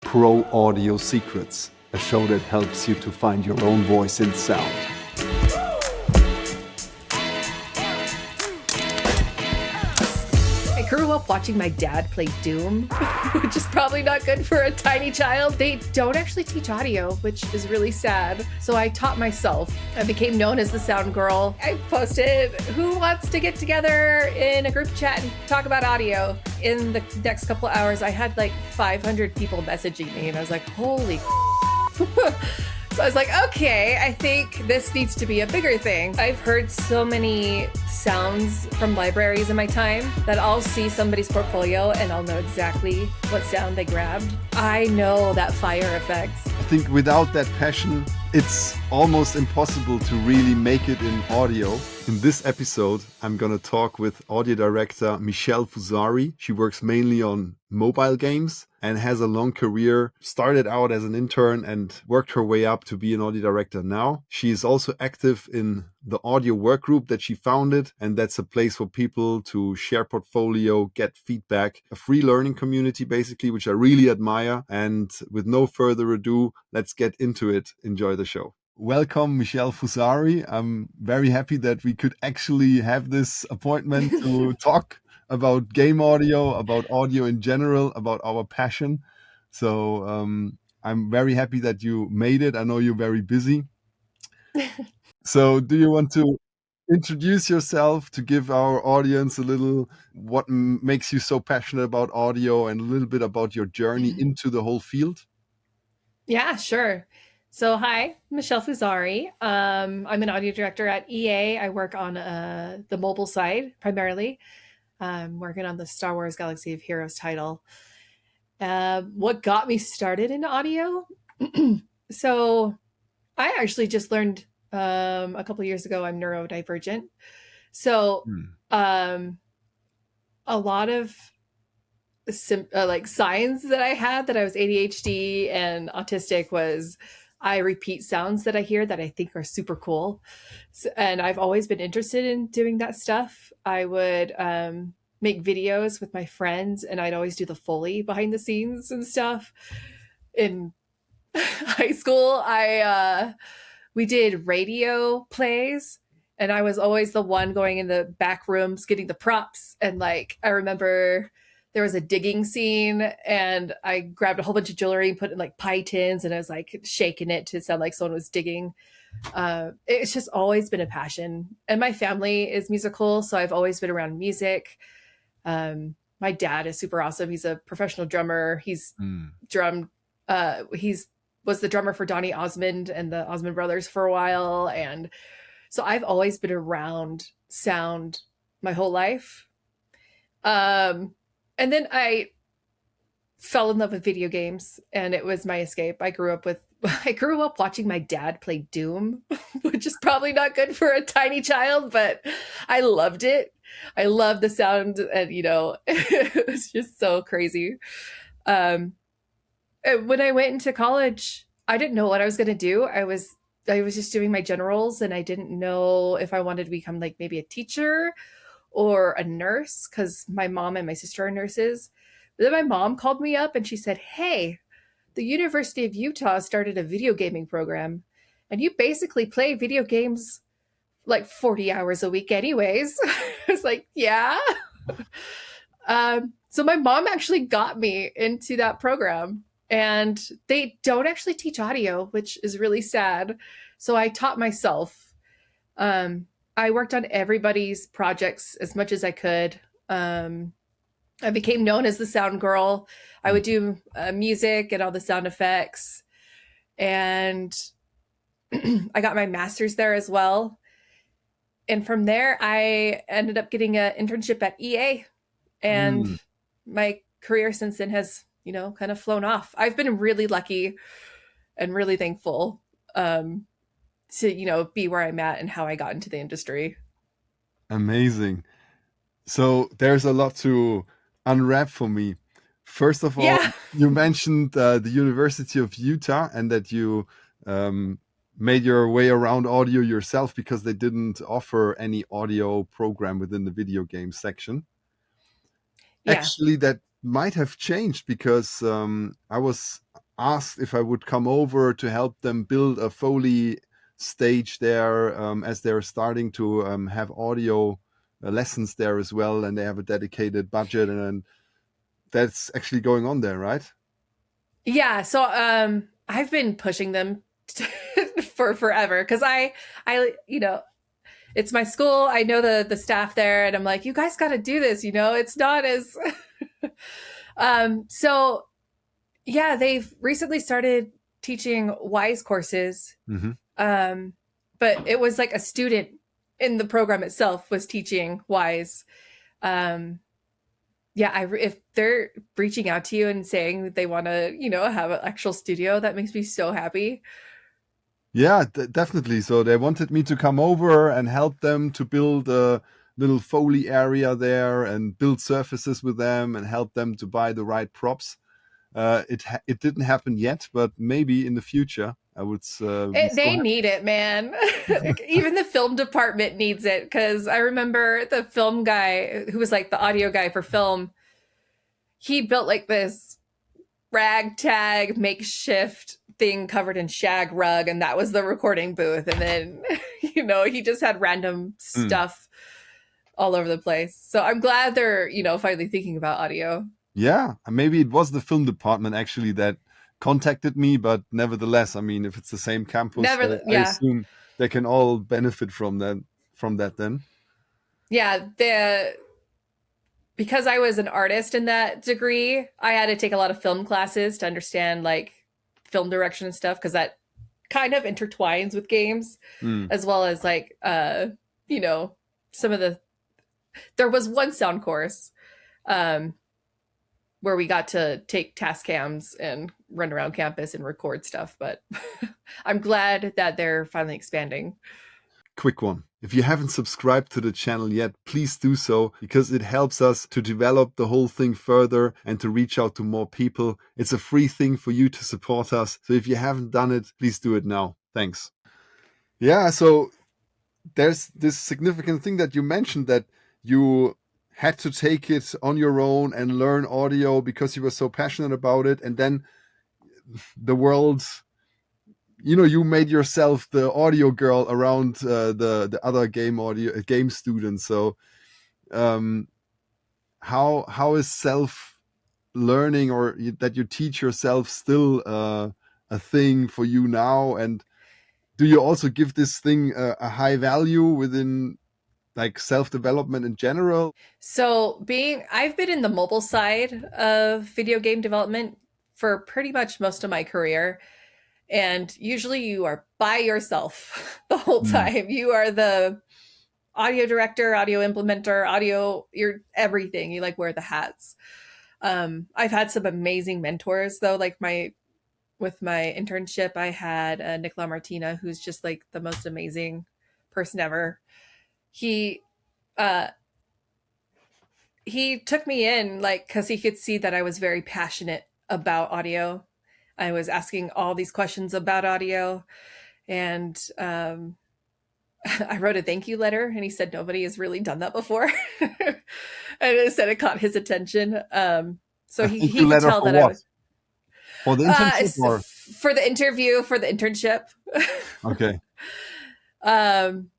Pro Audio Secrets, a show that helps you to find your own voice in sound. I grew up watching my dad play Doom, which is probably not good for a tiny child. They don't actually teach audio, which is really sad. So I taught myself. I became known as the sound girl. I posted, who wants to get together in a group chat and talk about audio? In the next couple of hours, I had like 500 people messaging me, and I was like, holy So I was like, okay, I think this needs to be a bigger thing. I've heard so many sounds from libraries in my time that I'll see somebody's portfolio and I'll know exactly what sound they grabbed. I know that fire effect. I think without that passion, it's almost impossible to really make it in audio. In this episode, I'm going to talk with audio director Michelle Fuzari. She works mainly on mobile games and has a long career, started out as an intern and worked her way up to be an audio director now. She is also active in the audio Workgroup that she founded, and that's a place for people to share portfolio, get feedback, a free learning community basically, which I really admire. And with no further ado, let's get into it. Enjoy the show. Welcome, Michelle Fuzari. I'm very happy that we could actually have this appointment to talk about game audio, about audio in general, about our passion. So I'm very happy that you made it. I know you're very busy. So do you want to introduce yourself to give our audience a little what makes you so passionate about audio and a little bit about your journey into the whole field? Yeah, sure. So hi, Michelle Fuzari. I'm an audio director at EA. I work on the mobile side primarily. I'm working on the Star Wars Galaxy of Heroes title. What got me started in audio? So I actually just learned a couple years ago I'm neurodivergent. So a lot of like signs that I had that I was ADHD and autistic was I repeat sounds that I hear that I think are super cool. So, and I've always been interested in doing that stuff. I would make videos with my friends and I'd always do the Foley behind the scenes and stuff. In high school, we did radio plays and I was always the one going in the back rooms getting the props. And like, I remember there was a digging scene and I grabbed a whole bunch of jewelry and put it in like pie tins and I was like shaking it to sound like someone was digging. It's just always been a passion. And my family is musical, so I've always been around music. My dad is super awesome. He's a professional drummer. He's drummed, was the drummer for Donny Osmond and the Osmond Brothers for a while. And so I've always been around sound my whole life. And then I fell in love with video games and it was my escape. I grew up watching my dad play Doom, which is probably not good for a tiny child, but I loved it. I loved the sound and, it was just so crazy. When I went into college, I didn't know what I was going to do. I was just doing my generals and I didn't know if I wanted to become like maybe a teacher or a nurse because my mom and my sister are nurses. But then my mom called me up and she said, hey, the University of Utah started a video gaming program and you basically play video games like 40 hours a week anyways. I was like, yeah. So my mom actually got me into that program and they don't actually teach audio, which is really sad. So I taught myself. I worked on everybody's projects as much as I could. I became known as the sound girl. I would do music and all the sound effects. And I got my master's there as well. And from there, I ended up getting an internship at EA. And my career since then has, kind of flown off. I've been really lucky and really thankful to be where I'm at and how I got into the industry. Amazing. So there's a lot to unwrap for me. First of all, you mentioned the University of Utah and that you made your way around audio yourself because they didn't offer any audio program within the video game section. Actually, that might have changed because I was asked if I would come over to help them build a Foley stage there, as they're starting to have audio lessons there as well, and they have a dedicated budget, and that's actually going on there, right? Yeah, so I've been pushing them for forever because I it's my school. I know the staff there, and I'm like, you guys got to do this. It's not as so yeah, they've recently started teaching WISE courses. Hmm. But it was like a student in the program itself was teaching WISE. Um, yeah, if they're reaching out to you and saying that they want to, have an actual studio, that makes me so happy. Yeah, definitely. So they wanted me to come over and help them to build a little Foley area there and build surfaces with them and help them to buy the right props. It didn't happen yet, but maybe in the future I would be so They happy. need it, man. Even the film department needs it because I remember the film guy who was like the audio guy for film. He built like this ragtag makeshift thing covered in shag rug, and that was the recording booth. And then, he just had random Mm. stuff all over the place. So I'm glad they're, finally thinking about audio. Yeah, and maybe it was the film department actually that contacted me, but nevertheless, I mean, if it's the same campus, Never, I yeah, assume they can all benefit from that. From that, then. yeah. Because I was an artist in that degree, I had to take a lot of film classes to understand like film direction and stuff because that kind of intertwines with games Mm. as well as like some of the there was one sound course um where we got to take task cams and run around campus and record stuff, but I'm glad that they're finally expanding. Quick one. If you haven't subscribed to the channel yet, please do so because it helps us to develop the whole thing further and to reach out to more people. It's a free thing for you to support us. So if you haven't done it, please do it now. Thanks. Yeah, so there's this significant thing that you mentioned that you had to take it on your own and learn audio because you were so passionate about it. And then the world, you made yourself the audio girl around the other game students. So um, how is self learning or that you teach yourself still a thing for you now? And do you also give this thing a high value within like self development in general? So I've been in the mobile side of video game development for pretty much most of my career. And usually you are by yourself the whole Mm. time. You are the audio director, audio implementer, you're everything. You like wear the hats. I've had some amazing mentors though, like with my internship, I had Nicola Martina, who's just like the most amazing person ever. He uh he took me in like because he could see that I was very passionate about audio. I was asking all these questions about audio, and I wrote a thank you letter, and he said nobody has really done that before, and it said it caught his attention. So A he thank you he could letter tell for that I what? was For the internship or for the interview for the internship. okay. um,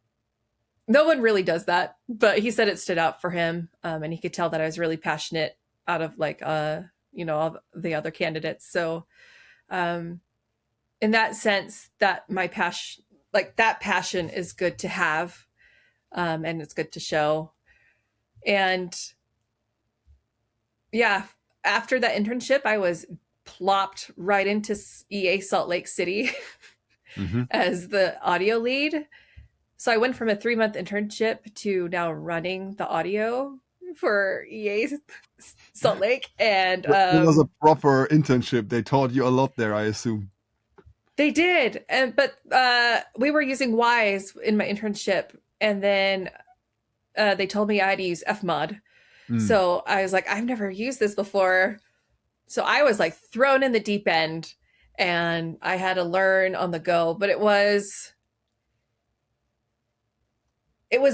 no one really does that, but he said it stood out for him, and he could tell that I was really passionate out of like all the other candidates. So um, in that sense, that my passion, like that passion, is good to have, and it's good to show. And yeah, after that internship, I was plopped right into EA Salt Lake City Hmm. as the audio lead. So I went from a 3-month internship to now running the audio for EA Salt Lake. And It was a proper internship. They taught you a lot there, I assume. they did. But we were using Wise in my internship. And then they told me I had to use Fmod. Mm. So I was like, I've never used this before. So I was like thrown in the deep end and I had to learn on the go. But it was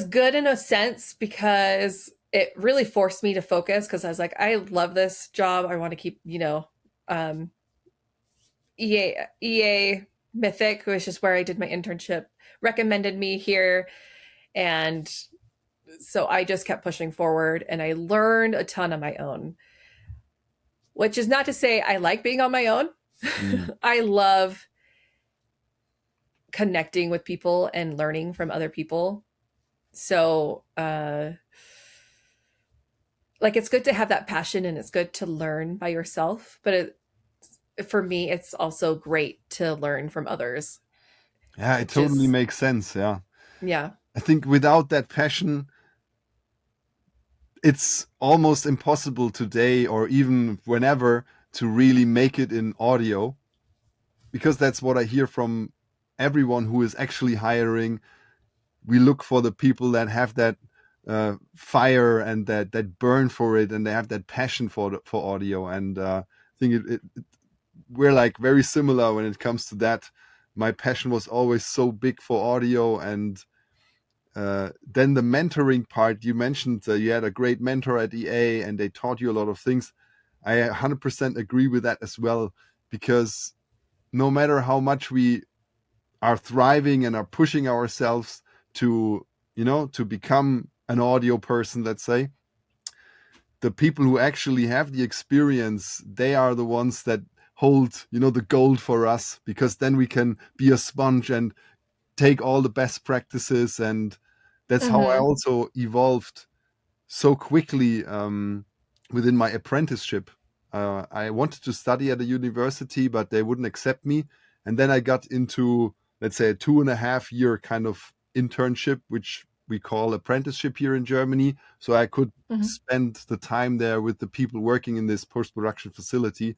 good in a sense because it really forced me to focus because I was like, I love this job. I want to keep, um, EA Mythic, which is where I did my internship, recommended me here. And so I just kept pushing forward and I learned a ton on my own, which is not to say I like being on my own. Mm. I love connecting with people and learning from other people. So, like it's good to have that passion and it's good to learn by yourself, but for me, it's also great to learn from others, Yeah, it which totally is, makes sense. Yeah. yeah. I think without that passion, it's almost impossible today or even whenever to really make it in audio, because that's what I hear from everyone who is actually hiring. We look for the people that have that fire and that burn for it, and they have that passion for audio. And I think we're like very similar when it comes to that. My passion was always so big for audio, and then the mentoring part you mentioned, you had a great mentor at EA and they taught you a lot of things. I 100% agree with that as well, because no matter how much we are thriving and are pushing ourselves to, to become an audio person, let's say, the people who actually have the experience, they are the ones that hold, the gold for us, because then we can be a sponge and take all the best practices. And that's how I Mm-hmm. also evolved so quickly within my apprenticeship. I wanted to study at a university, but they wouldn't accept me. And then I got into, let's say, a 2.5 year kind of internship, which we call apprenticeship here in Germany. So I could Mm-hmm. spend the time there with the people working in this post production facility.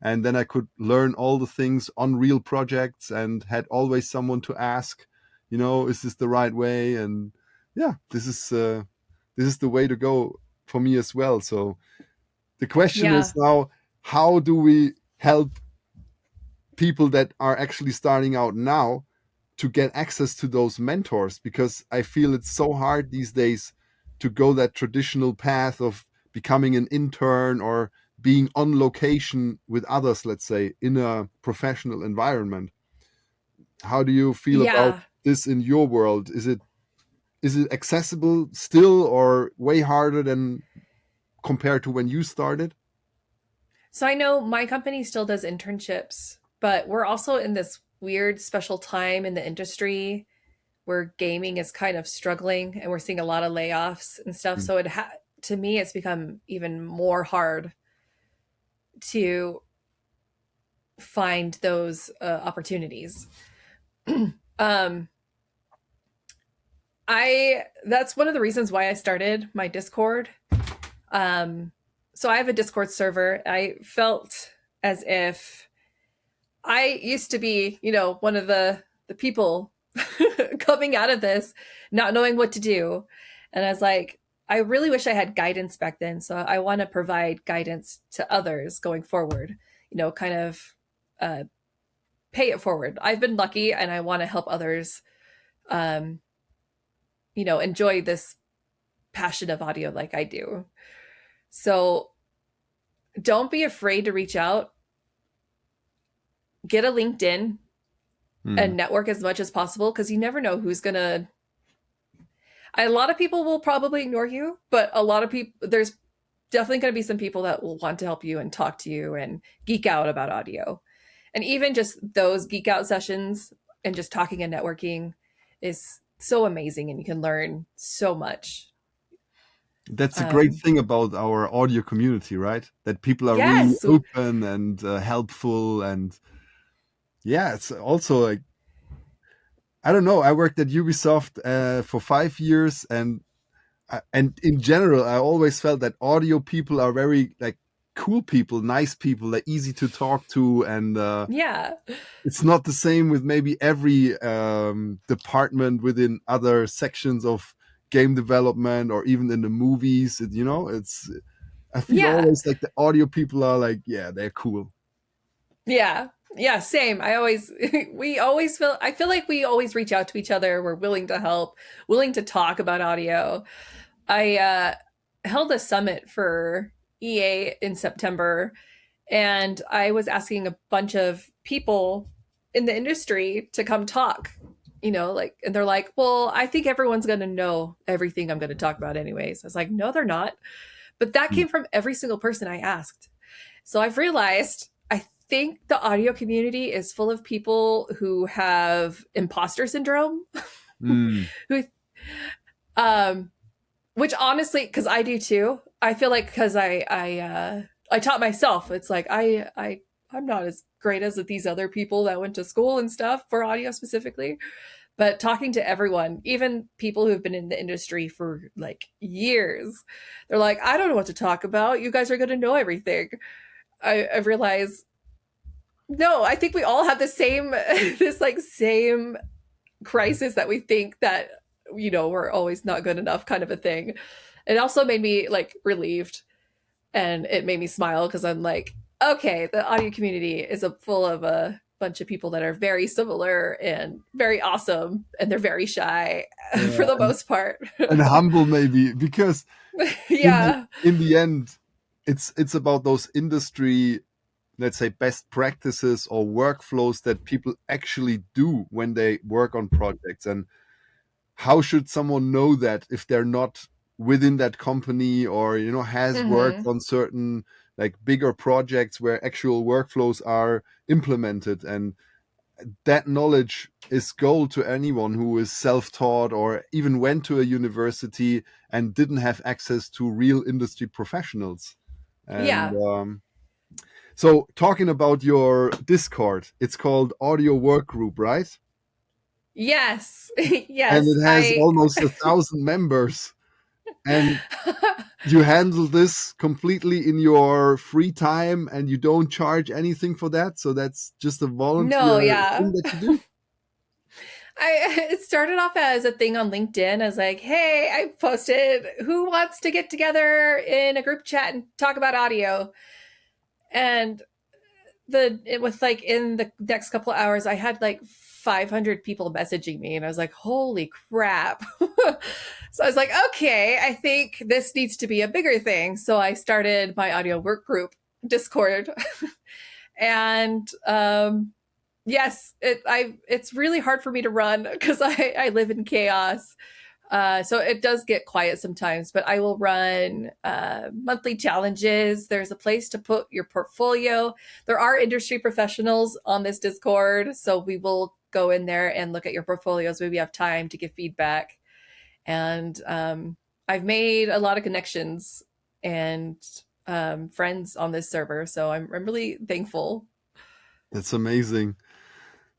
And then I could learn all the things on real projects and had always someone to ask, is this the right way? And yeah, this is the way to go for me as well. So the question is Yeah. now, how do we help people that are actually starting out now to get access to those mentors? Because I feel it's so hard these days to go that traditional path of becoming an intern or being on location with others, let's say, in a professional environment. How do you feel about Yeah. this in your world? Is it accessible still, or way harder than compared to when you started? So I know my company still does internships, but we're also in this weird special time in the industry where gaming is kind of struggling and we're seeing a lot of layoffs and stuff. Mm. So to me, it's become even more hard to find those opportunities. um, that's one of the reasons why I started my Discord. Um, so I have a Discord server. I felt as if I used to be, one of the people coming out of this, not knowing what to do. And I was like, I really wish I had guidance back then. So I want to provide guidance to others going forward, kind of uh, pay it forward. I've been lucky and I want to help others, um, enjoy this passion of audio like I do. So don't be afraid to reach out, get a LinkedIn Mm. and network as much as possible because you never know who's going to. A lot of people will probably ignore you, but a lot of people, there's definitely going to be some people that will want to help you and talk to you and geek out about audio. And even just those geek out sessions and just talking and networking is so amazing and you can learn so much. That's a great Um, thing about our audio community, right? That people are really yes. open and helpful. And yeah, it's also like, I don't know. I worked at Ubisoft for 5 years, and in general, I always felt that audio people are very like cool people, nice people, they're easy to talk to. And Yeah. it's not the same with maybe every department within other sections of game development or even in the movies. It's I feel Yeah. always like the audio people are like, yeah, they're cool. Yeah. Yeah, same. I feel like we always reach out to each other. We're willing to help, willing to talk about audio. I held a summit for EA in September, and I was asking a bunch of people in the industry to come talk, like, and they're like, well, I think everyone's going to know everything I'm going to talk about anyways. I was like, no, they're not. But that Mm. came from every single person I asked. So I've realized I think the audio community is full of people who have imposter syndrome, Mm. who, um, which honestly, because I do too. I feel like because I taught myself. It's like I'm not as great as these other people that went to school and stuff for audio specifically. But talking to everyone, even people who've been in the industry for like years, they're like, I don't know what to talk about. You guys are going to know everything. I realize, no, I think we all have the same, this like same crisis that we think that, we're always not good enough kind of a thing. It also made me like relieved, and it made me smile because I'm like, okay, the audio community is full of a bunch of people that are very similar and very awesome, and they're very shy for Yeah, the most part. and humble maybe, because Yeah. in the end, it's about those industry, let's say, best practices or workflows that people actually do when they work on projects. And how should someone know that if they're not within that company, or has worked Hmm. on certain like bigger projects where actual workflows are implemented? And that knowledge is gold to anyone who is self-taught or even went to a university and didn't have access to real industry professionals. And Yeah. so talking about your Discord, it's called Audio Workgroup, right? Yes. And Yes. it has almost 1,000 members. And you handle this completely in your free time, and you don't charge anything for that. So that's just a No, volunteer yeah. thing that you do. It started off as a thing on LinkedIn. I was like, hey, I posted, who wants to get together in a group chat and talk about audio? And it was like in the next couple of hours, I had like 500 people messaging me, and I was like, holy crap. So I was like, okay, I think this needs to be a bigger thing. So I started my audio work group Discord. And yes, it's really hard for me to run because I live in chaos. So it does get quiet sometimes, but I will run monthly challenges. There's a place to put your portfolio. There are industry professionals on this Discord, so we will go in there and look at your portfolios. Maybe have time to give feedback. And I've made a lot of connections and friends on this server, so I'm really thankful. That's amazing.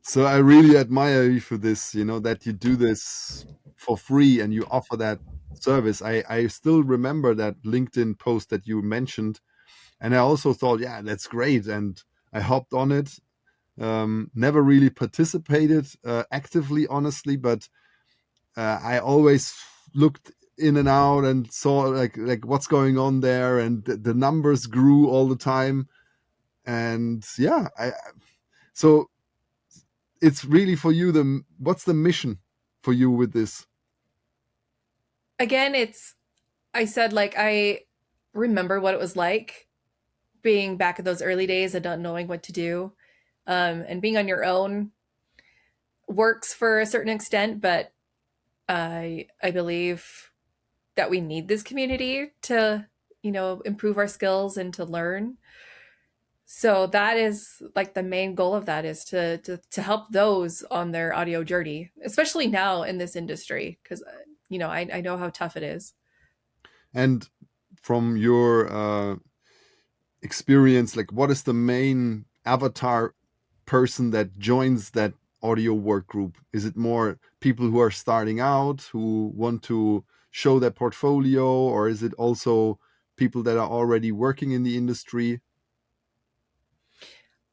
So I really admire you for this, that you do this for free and you offer that service. I still remember that LinkedIn post that you mentioned. And I also thought, yeah, that's great. And I hopped on it. Never really participated actively, honestly, but I always looked in and out and saw like what's going on there, and the numbers grew all the time. And yeah, so it's really for you, what's the mission for you with this? Again, I said, like, I remember what it was like being back in those early days and not knowing what to do. And being on your own works for a certain extent, but I believe that we need this community to, improve our skills and to learn. So that is like the main goal of that, is to help those on their audio journey, especially now in this industry, because I know how tough it is. And from your experience, like, what is the main avatar person that joins that audio work group? Is it more people who are starting out, who want to show their portfolio, or is it also people that are already working in the industry?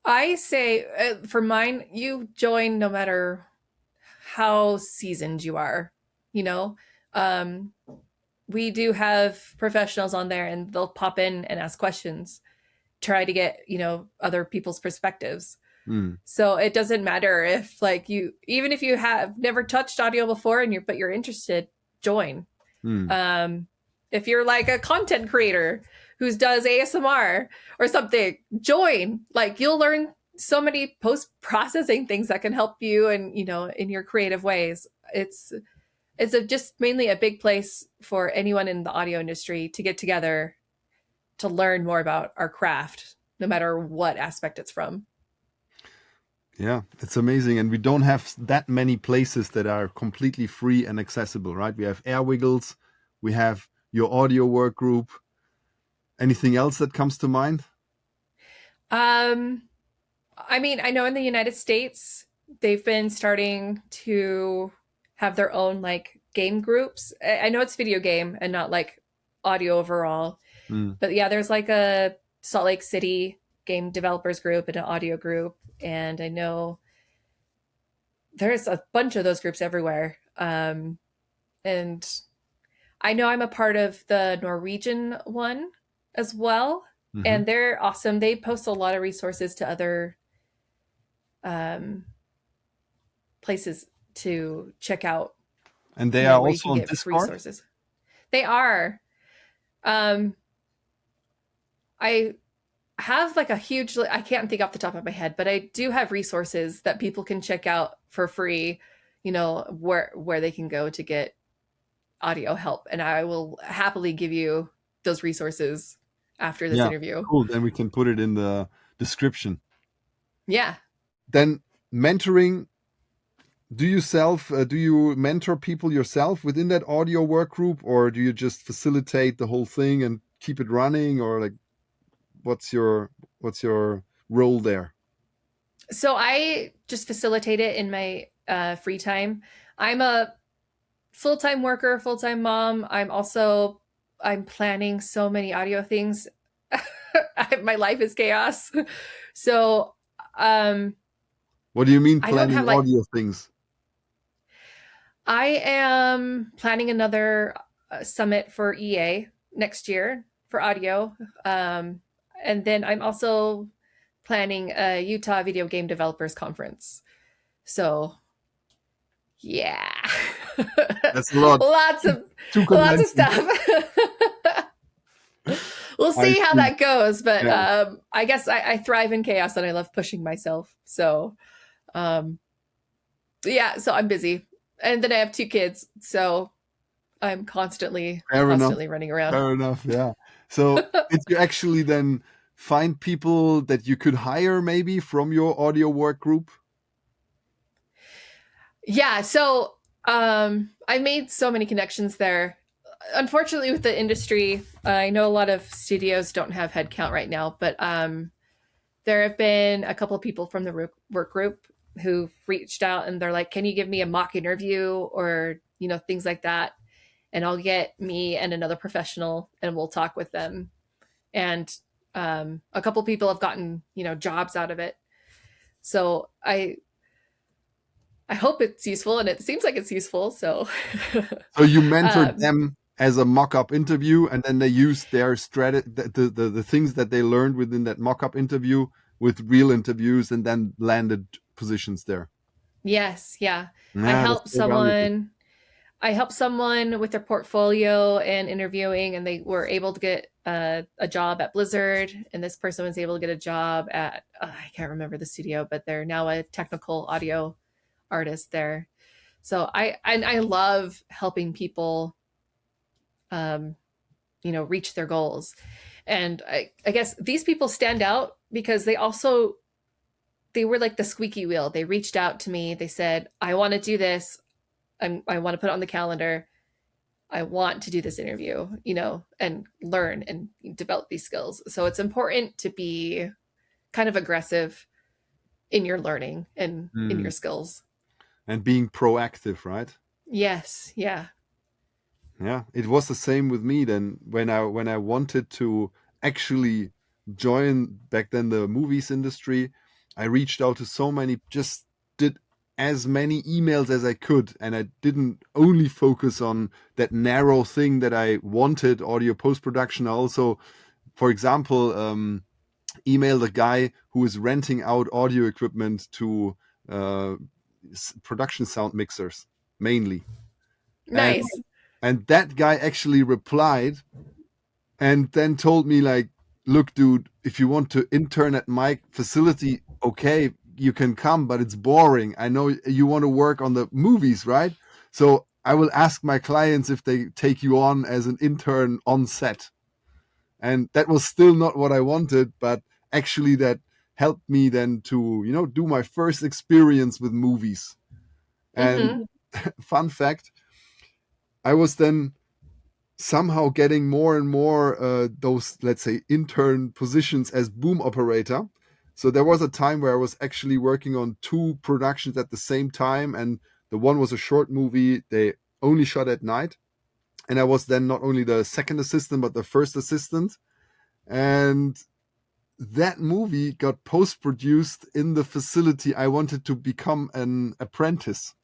I say, for mine, you join no matter how seasoned you are. You know, um, we do have professionals on there, and they'll pop in and ask questions, try to get other people's perspectives. Mm, So it doesn't matter if, like, even if you have never touched audio before and you're interested, join. mm, Um, if you're like a content creator who does ASMR or something, join. Like, you'll learn so many post-processing things that can help you and, in your creative ways. It's just mainly a big place for anyone in the audio industry to get together to learn more about our craft, no matter what aspect it's from. Yeah, it's amazing. And we don't have that many places that are completely free and accessible, right? We have Air Wiggles, we have your audio work group. Anything else that comes to mind? Um, I mean, I know in the United States, they've been starting to have their own like game groups. I know it's video game and not like audio overall, Mm. but yeah, there's like a Salt Lake City game developers group and an audio group. And I know there's a bunch of those groups everywhere. And I know I'm a part of the Norwegian one as well. Hmm. And they're awesome. They post a lot of resources to other um, places to check out, And they are where you also can on get free Discord. sources. They are. Um, I have like a huge, I can't think off the top of my head, but I do have resources that people can check out for free, where they can go to get audio help. And I will happily give you those resources after this Yeah, interview. cool. Then we can put it in the description. Yeah. Then mentoring. Do you mentor people yourself within that audio work group, or do you just facilitate the whole thing and keep it running, or like what's your role there? So I just facilitate it in my free time. I'm a full-time worker, full-time mom. I'm planning so many audio things. My life is chaos. So What do you mean I don't planning have like audio things? I am planning another summit for EA next year for audio. And then I'm also planning a Utah Video Game Developers Conference. So, yeah. That's a lot. lots of Too lots of convention. stuff. We'll I see how see. that goes, but Yeah. I guess I thrive in chaos and I love pushing myself. So, um, yeah, so I'm busy. And then I have two kids, so I'm constantly Fair enough. running around. Fair enough. Yeah. So did you actually then find people that you could hire maybe from your audio work group? Yeah, so I made so many connections there. Unfortunately, with the industry, I know a lot of studios don't have headcount right now, but there have been a couple of people from the work group who've reached out and they're like, "Can you give me a mock interview or things like that?" And I'll get me and another professional, and we'll talk with them. And a couple of people have gotten jobs out of it. So I hope it's useful, and it seems like it's useful. So, So you mentored um, them as a mock-up interview, and then they used their strategy, the things that they learned within that mock-up interview with real interviews, and then landed positions there. yes, yeah. I Yeah, that's help so valuable. someone. I help someone with their portfolio and interviewing, and they were able to get a job at Blizzard. And this person was able to get a job at I can't remember the studio, but they're now a technical audio artist there. So I love helping people um, reach their goals. And I guess these people stand out because they were like the squeaky wheel. They reached out to me. They said, I want to do this. I want to put it on the calendar. I want to do this interview, and learn and develop these skills. So it's important to be kind of aggressive in your learning and in Mm. your skills. And being proactive, right? Yes. Yeah. Yeah, it was the same with me then when I wanted to actually join back then the movies industry. I reached out to so many, just did as many emails as I could, and I didn't only focus on that narrow thing that I wanted, audio post production. I also, for example, emailed a guy who is renting out audio equipment to uh, production sound mixers mainly, and Nice. and that guy actually replied and then told me like, look, dude, if you want to intern at my facility, okay, you can come, but it's boring. I know you want to work on the movies, right? So I will ask my clients if they take you on as an intern on set. And that was still not what I wanted, but actually that helped me then to, do my first experience with movies. Mm-hmm. And fun fact, I was then somehow getting more and more those, let's say, intern positions as boom operator. So there was a time where I was actually working on two productions at the same time, and the one was a short movie. They only shot at night, and I was then not only the second assistant but the first assistant. And that movie got post produced in the facility I wanted to become an apprentice,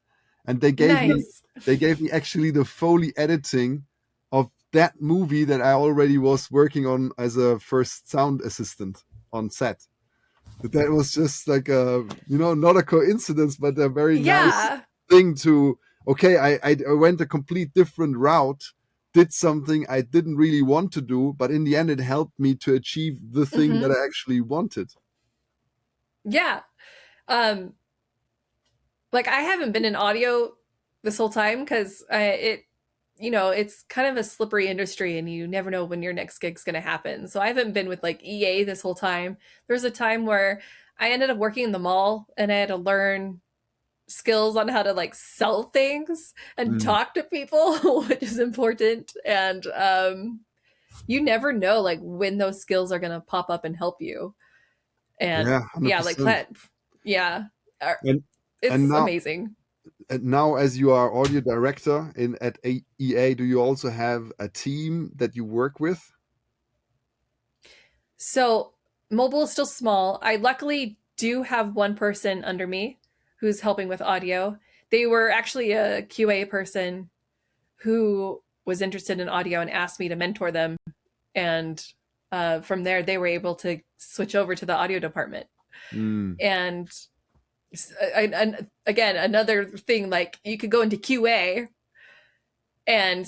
and Nice. they gave me actually the Foley editing of that movie that I already was working on as a first sound assistant on set. That was just like a, not a coincidence, but a very nice Yeah. thing to, okay, I went a complete different route, did something I didn't really want to do, but in the end it helped me to achieve the thing that Mm-hmm. I actually wanted. Yeah. Um, like I haven't been in audio this whole time because it's kind of a slippery industry and you never know when your next gig's going to happen. So I haven't been with like EA this whole time. There's a time where I ended up working in the mall and I had to learn skills on how to like sell things and Mm. talk to people, which is important. And you never know like when those skills are going to pop up and help you. And Yeah, yeah, like 100%. yeah, And and it's now amazing. as you are audio director at EA, do you also have a team that you work with? So mobile is still small. I luckily do have one person under me who's helping with audio. They were actually a QA person who was interested in audio and asked me to mentor them. And from there, they were able to switch over to the audio department. Mm. And again, another thing, like you could go into QA and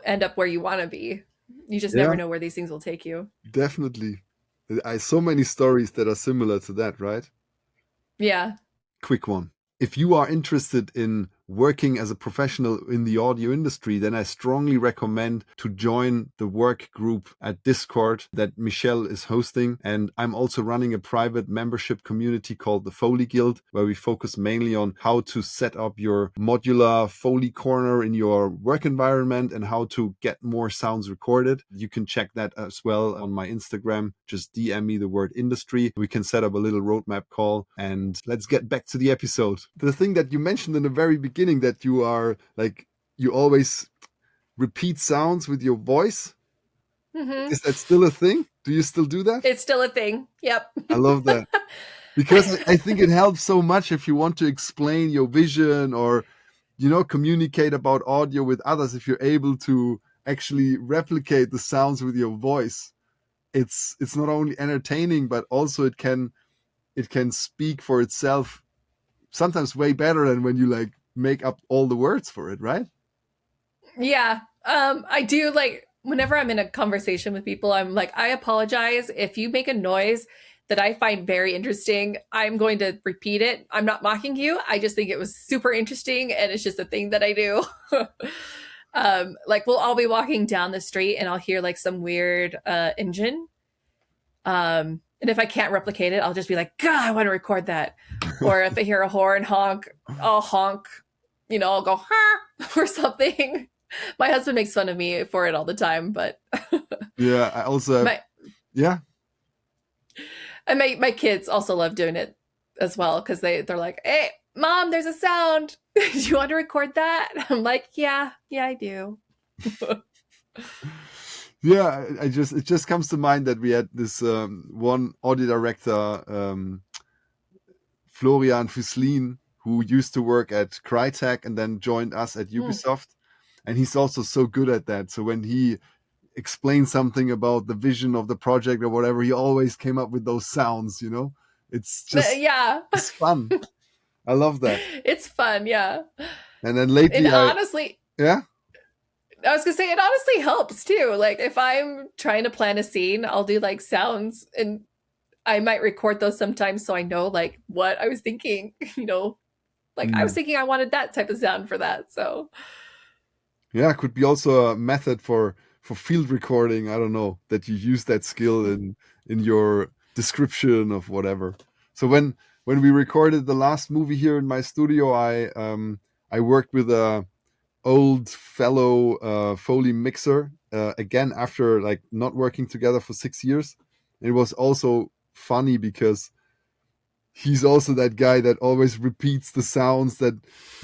end up where you want to be. You just Yeah, never know where these things will take you. definitely. I so many stories that are similar to that, right? Yeah. Quick one. If you are interested in working as a professional in the audio industry, then I strongly recommend to join the work group at Discord that Michelle is hosting. And I'm also running a private membership community called the Foley Guild, where we focus mainly on how to set up your modular Foley corner in your work environment and how to get more sounds recorded. You can check that as well on my Instagram. Just DM me the word industry. We can set up a little roadmap call, and let's get back to the episode. The thing that you mentioned in the very beginning, that you are like, you always repeat sounds with your voice. Mm-hmm. Is that still a thing? Do you still do that? It's still a thing. Yep. I love that, because I think it helps so much if you want to explain your vision or, communicate about audio with others. If you're able to actually replicate the sounds with your voice, it's not only entertaining, but also it can speak for itself, sometimes way better than when you like make up all the words for it, right? Yeah. I do like whenever I'm in a conversation with people, I'm like, I apologize if you make a noise that I find very interesting. I'm going to repeat it. I'm not mocking you. I just think it was super interesting and it's just a thing that I do. Like we'll all be walking down the street and I'll hear like some weird engine. And if I can't replicate it, I'll just be like, God, I want to record that. Or if I hear a horn honk, I'll honk, I'll go, ha, or something. My husband makes fun of me for it all the time, but Yeah, I also have, my yeah. and my kids also love doing it as well because they're like, hey, mom, there's a sound. Do you want to record that? I'm like, yeah, I do. Yeah, it just comes to mind that we had this one audio director, Florian Füslin, who used to work at Crytek and then joined us at Mm. Ubisoft. And he's also so good at that. So when he explained something about the vision of the project or whatever, he always came up with those sounds. It's just, Yeah, it's fun. I love that. it's fun. Yeah. And then And lately, honestly, yeah, I was gonna say it honestly helps too. Like if I'm trying to plan a scene, I'll do like sounds and I might record those sometimes so I know like what I was thinking, like I was thinking I wanted that type of sound for that. So Yeah, could be also a method for field recording. I don't know, that you use that skill in your description of whatever. So when we recorded the last movie here in my studio, I worked with a old fellow Foley mixer again after like not working together for 6 years. It was also funny because he's also that guy that always repeats the sounds that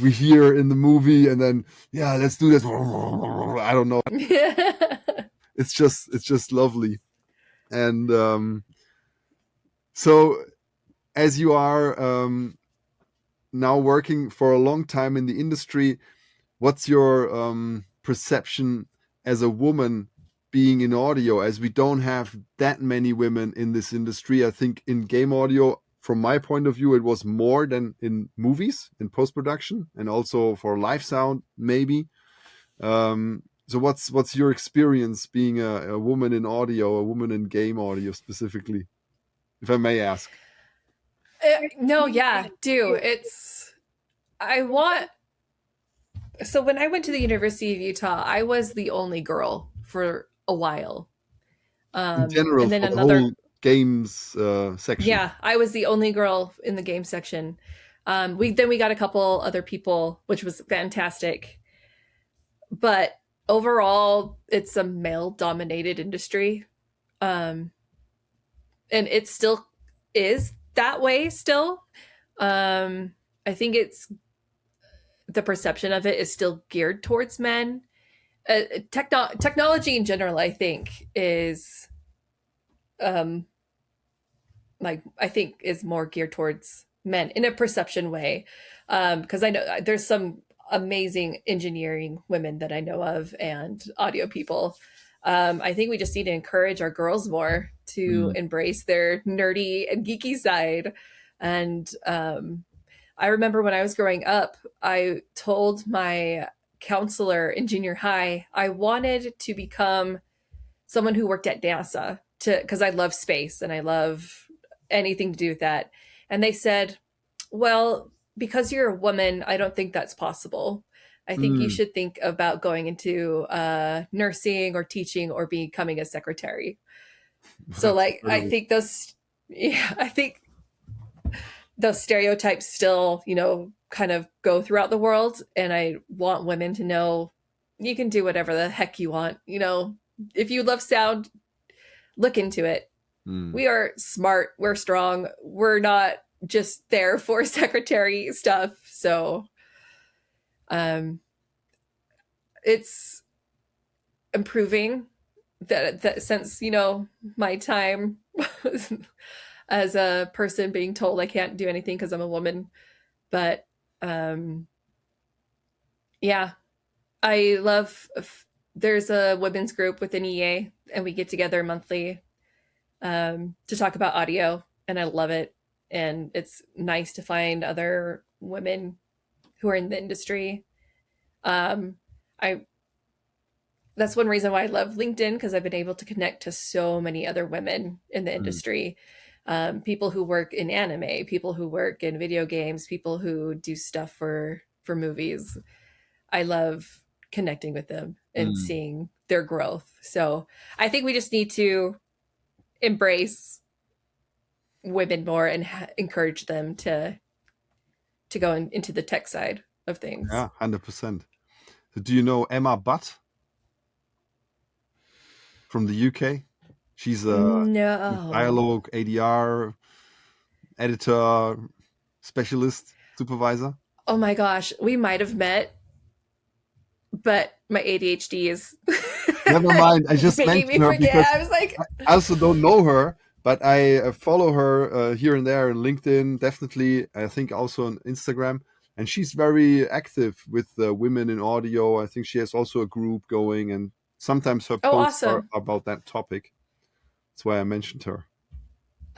we hear in the movie, and then yeah, let's do this. I don't know. It's just lovely. And so as you are now working for a long time in the industry, what's your perception as a woman being in audio, as we don't have that many women in this industry? I think in game audio, from my point of view, it was more than in movies, in post-production, and also for live sound, maybe. So what's your experience being a woman in audio, a woman in game audio specifically, if I may ask? No, yeah, do. I want, so when I went to the University of Utah, I was the only girl for a while. In general, And then for the whole games section. yeah, I was the only girl in the game section. We got a couple other people, which was fantastic. But overall, it's a male dominated industry. And it still is that way still. I think it's the perception of it is still geared towards men. Technology in general, I think, is like I think is more geared towards men in a perception way. Because I know there's some amazing engineering women that I know of and audio people. I think we just need to encourage our girls more to embrace their nerdy and geeky side. And I remember when I was growing up, I told my counselor in junior high I wanted to become someone who worked at NASA because I love space and I love anything to do with that. And they said, well, because you're a woman, I don't think that's possible. I think you should think about going into nursing or teaching or becoming a secretary. So like, I think I think those stereotypes still, kind of go throughout the world. And I want women to know you can do whatever the heck you want. If you love sound, look into it. We are smart. We're strong. We're not just there for secretary stuff. So it's improving that since, my time as a person being told I can't do anything because I'm a woman. But yeah, I love, there's a women's group within EA and we get together monthly to talk about audio, and I love it. And it's nice to find other women who are in the industry. I That's one reason why I love LinkedIn, because I've been able to connect to so many other women in the industry. People who work in anime, people who work in video games, people who do stuff for movies. I love connecting with them and seeing their growth. So I think we just need to embrace women more and encourage them to go into the tech side of things. Yeah, 100%. So do you know Emma Butt from the UK? She's a No. dialogue ADR editor, specialist, supervisor. Oh my gosh, we might have met, but my ADHD is Never mind. I just making me mentioned her forget. because I was like, I also don't know her, but I follow her here and there on LinkedIn, definitely. I think also on Instagram. And she's very active with women in audio. I think she has also a group going, and sometimes her posts are awesome. about that topic. That's why I mentioned her.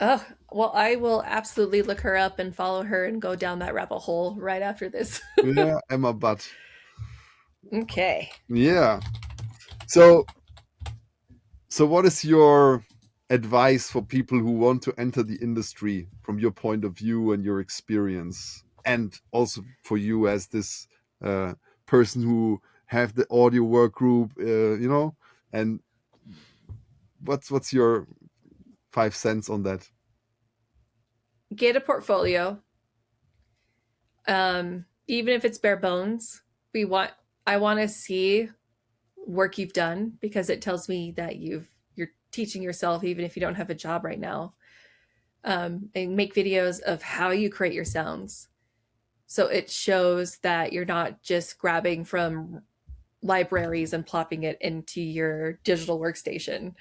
Oh, well, I will absolutely look her up and follow her and go down that rabbit hole right after this. Yeah, Emma Butt. Okay. Yeah. So what is your advice for people who want to enter the industry from your point of view and your experience, and also for you as this uh, person who have the audio work group, and what's your 5 cents on that? Get a portfolio. Even if it's bare bones, we want I want to see work you've done, because it tells me that you're teaching yourself even if you don't have a job right now. And make videos of how you create your sounds, so it shows that you're not just grabbing from libraries and plopping it into your digital workstation,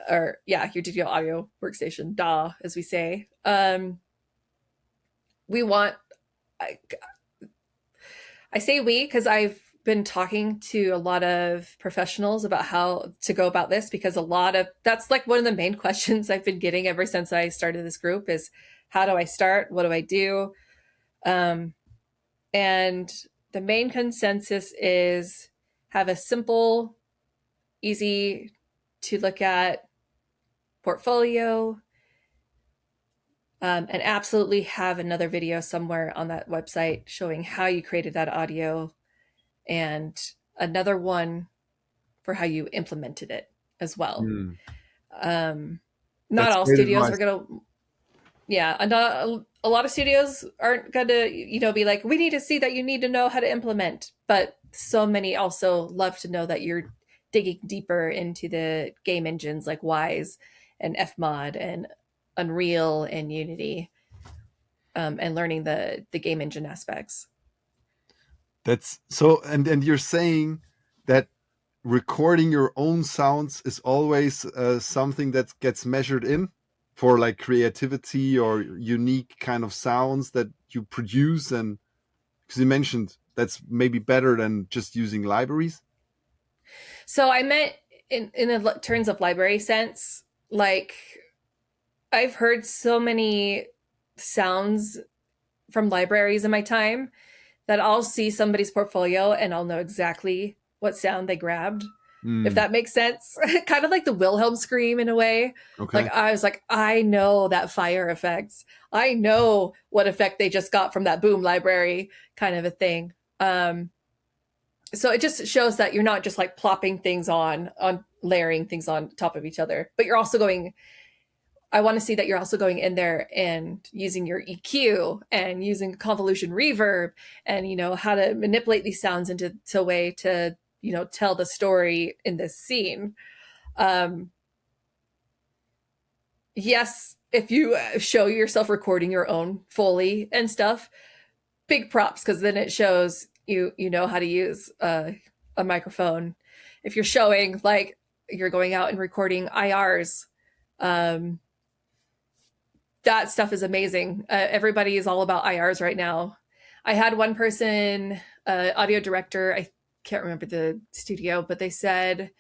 or yeah, your digital audio workstation, DAW, as we say. We want I say we because I've been talking to a lot of professionals about how to go about this, because a lot of that's like one of the main questions I've been getting ever since I started this group is, how do I start? What do I do? And the main consensus is, have a simple, easy to look at portfolio, and absolutely have another video somewhere on that website showing how you created that audio, and another one for how you implemented it as well. Mm, Not that's all great studios are advice. going to, yeah, and a lot of studios aren't going to, be like, we need to see that you need to know how to implement. But so many also love to know that you're digging deeper into the game engines like Wise and Fmod and Unreal and Unity, and learning the game engine aspects. That's so, and you're saying that recording your own sounds is always something that gets measured in for like creativity or unique kind of sounds that you produce, and because you mentioned that's maybe better than just using libraries. So I meant in the terms of library sense, like I've heard so many sounds from libraries in my time that I'll see somebody's portfolio and I'll know exactly what sound they grabbed, if Mm, that makes sense. Kind of like the Wilhelm scream in a way. Like okay. I was like, I know that fire effect. I know what effect they just got from that boom library, kind of a thing. So it just shows that you're not just like plopping things on layering things on top of each other, but you're also going, I want to see that you're also going in there and using your EQ and using convolution reverb, and how to manipulate these sounds into a way to tell the story in this scene. Um, yes, if you show yourself recording your own Foley and stuff, big props, because then it shows you know how to use a microphone. If you're showing like you're going out and recording IRs, um, that stuff is amazing. Everybody is all about IRs right now. I had one person, audio director, I can't remember the studio, but they said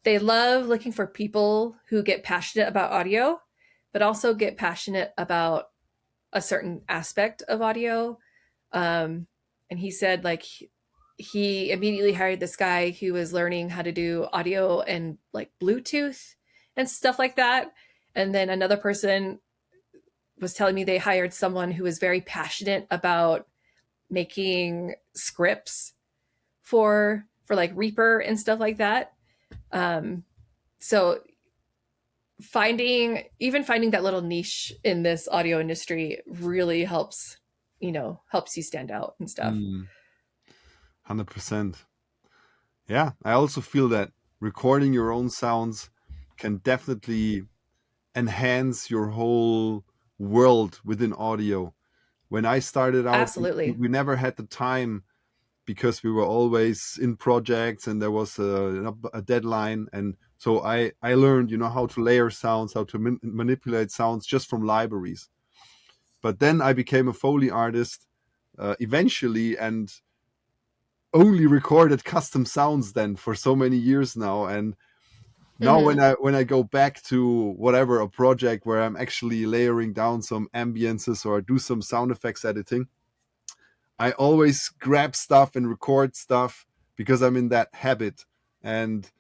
they love looking for people who get passionate about audio, but also get passionate about a certain aspect of audio. And he said, like, he immediately hired this guy who was learning how to do audio and like Bluetooth and stuff like that. And then another person was telling me they hired someone who was very passionate about making scripts for like Reaper and stuff like that. So finding that little niche in this audio industry really helps you stand out and stuff. Mm, 100%. Yeah, I also feel that recording your own sounds can definitely enhance your whole world within audio. When I started out, Absolutely. we never had the time because we were always in projects and there was a deadline. And so I learned, how to layer sounds, how to manipulate sounds just from libraries. But then I became a Foley artist eventually, and only recorded custom sounds then for so many years now. And now Mm-hmm. when I go back to whatever a project where I'm actually layering down some ambiences or do some sound effects editing, I always grab stuff and record stuff because I'm in that habit. And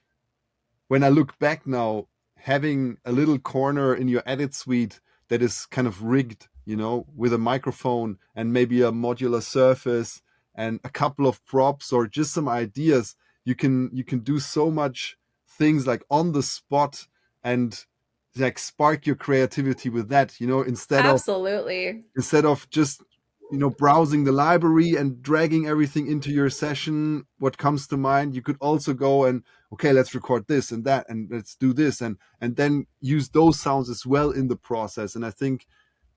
when I look back now, having a little corner in your edit suite that is kind of rigged, with a microphone and maybe a modular surface and a couple of props or just some ideas, you can do so much things like on the spot and like spark your creativity with that, Absolutely. instead of just browsing the library and dragging everything into your session. What comes to mind, you could also go and, okay, let's record this and that and let's do this, and then use those sounds as well in the process. And I think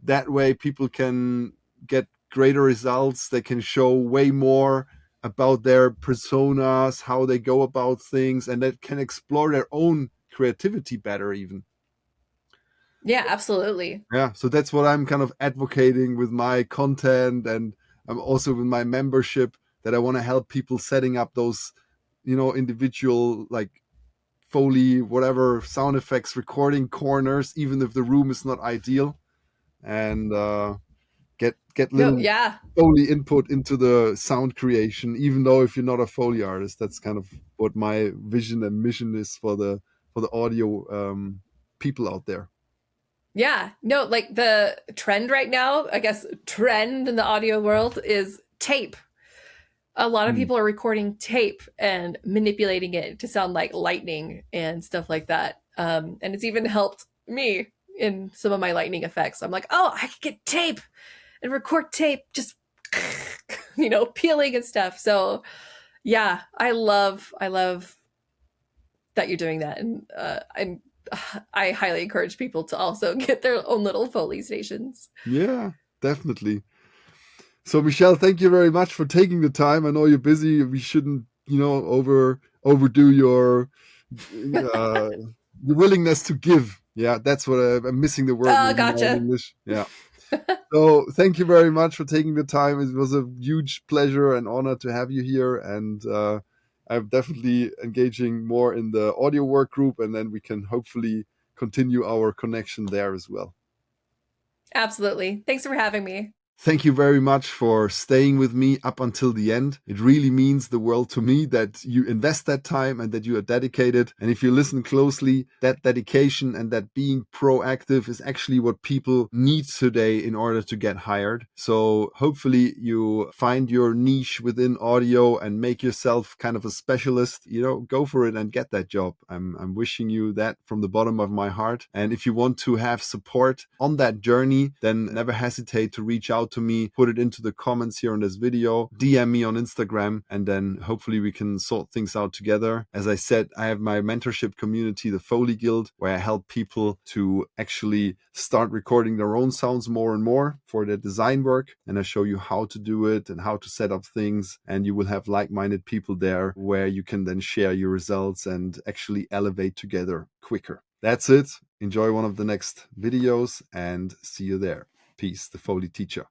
that way people can get greater results. They can show way more about their personas, how they go about things, and they can explore their own creativity better even. Yeah, absolutely. Yeah, so that's what I'm kind of advocating with my content, and I'm also with my membership, that I want to help people setting up those, individual like Foley, whatever sound effects recording corners, even if the room is not ideal, and get No, little yeah. Foley input into the sound creation, even though if you're not a Foley artist. That's kind of what my vision and mission is for the audio people out there. Yeah. No, like the trend right now, I guess trend in the audio world is tape. A lot of Hmm. people are recording tape and manipulating it to sound like lightning and stuff like that. And it's even helped me in some of my lightning effects. I'm like, oh, I could get tape and record tape, just peeling and stuff. So yeah, I love that you're doing that, and I highly encourage people to also get their own little Foley stations. Yeah, definitely. So Michelle, thank you very much for taking the time. I know you're busy. We shouldn't, overdo your willingness to give. Yeah, that's what I'm missing the word Oh, maybe now in gotcha. English. Yeah. So thank you very much for taking the time. It was a huge pleasure and honor to have you here. And I'm definitely engaging more in the audio work group, and then we can hopefully continue our connection there as well. Absolutely. Thanks for having me. Thank you very much for staying with me up until the end. It really means the world to me that you invest that time and that you are dedicated. And if you listen closely, that dedication and that being proactive is actually what people need today in order to get hired. So hopefully you find your niche within audio and make yourself kind of a specialist. Go for it and get that job. I'm wishing you that from the bottom of my heart. And if you want to have support on that journey, then never hesitate to reach out to me, put it into the comments here on this video, DM me on Instagram, and then hopefully we can sort things out together. As I said, I have my mentorship community, the Foley Guild, where I help people to actually start recording their own sounds more and more for their design work. And I show you how to do it and how to set up things. And you will have like-minded people there where you can then share your results and actually elevate together quicker. That's it. Enjoy one of the next videos and see you there. Peace, the Foley teacher.